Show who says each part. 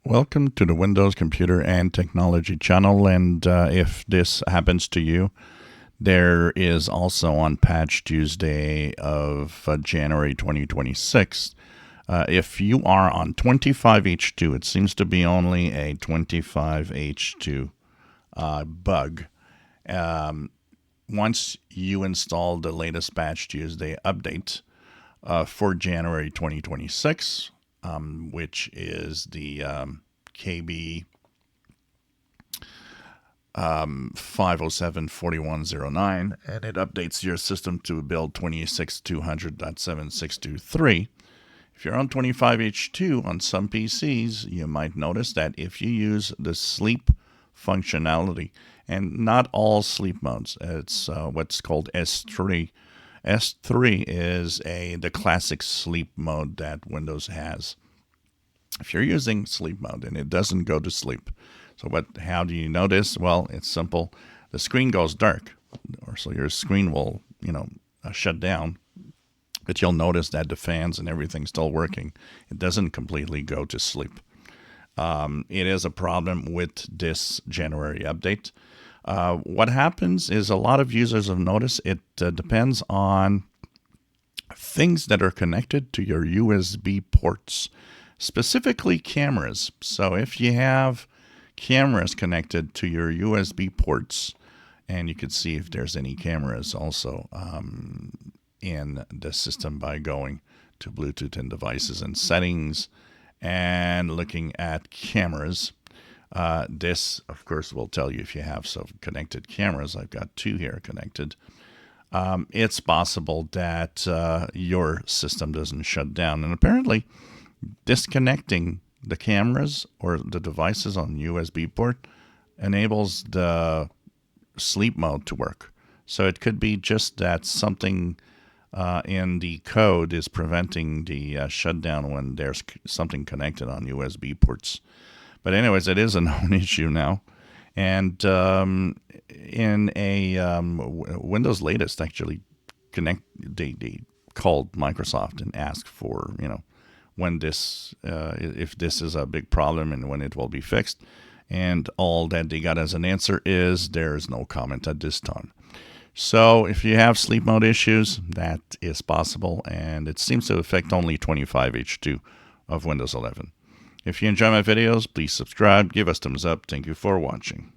Speaker 1: Welcome to the Windows Computer and Technology channel, and if this happens to you, there is also on Patch Tuesday of January 2026. If you are on 25H2, it seems to be only a 25H2 bug. Once you install the latest Patch Tuesday update for January 2026, which is the KB 5074109, and it updates your system to build 26200.7623. If you're on 25H2 on some PCs, you might notice that if you use the sleep functionality, and not all sleep modes, it's what's called S3. S3 is the classic sleep mode that Windows has. If you're using sleep mode and it doesn't go to sleep, how do you know this? Well, it's simple. The screen goes dark, or so your screen will, shut down, but you'll notice that the fans and everything's still working. It doesn't completely go to sleep. It is a problem with this January update. What happens is a lot of users have noticed it depends on things that are connected to your USB ports, specifically cameras. So if you have cameras connected to your USB ports, and you can see if there's any cameras also in the system by going to Bluetooth and devices and settings and looking at cameras. This, of course, will tell you if you have some connected cameras. I've got two here connected. It's possible that your system doesn't shut down. And apparently, disconnecting the cameras or the devices on USB port enables the sleep mode to work. So it could be just that something in the code is preventing the shutdown when there's something connected on USB ports. But anyways, it is a known issue now. And in a Windows latest, actually, they called Microsoft and asked for, when this, if this is a big problem and when it will be fixed. And all that they got as an answer is there is no comment at this time. So if you have sleep mode issues, that is possible, and it seems to affect only 25H2 of Windows 11. If you enjoy my videos, please subscribe, give us thumbs up. Thank you for watching.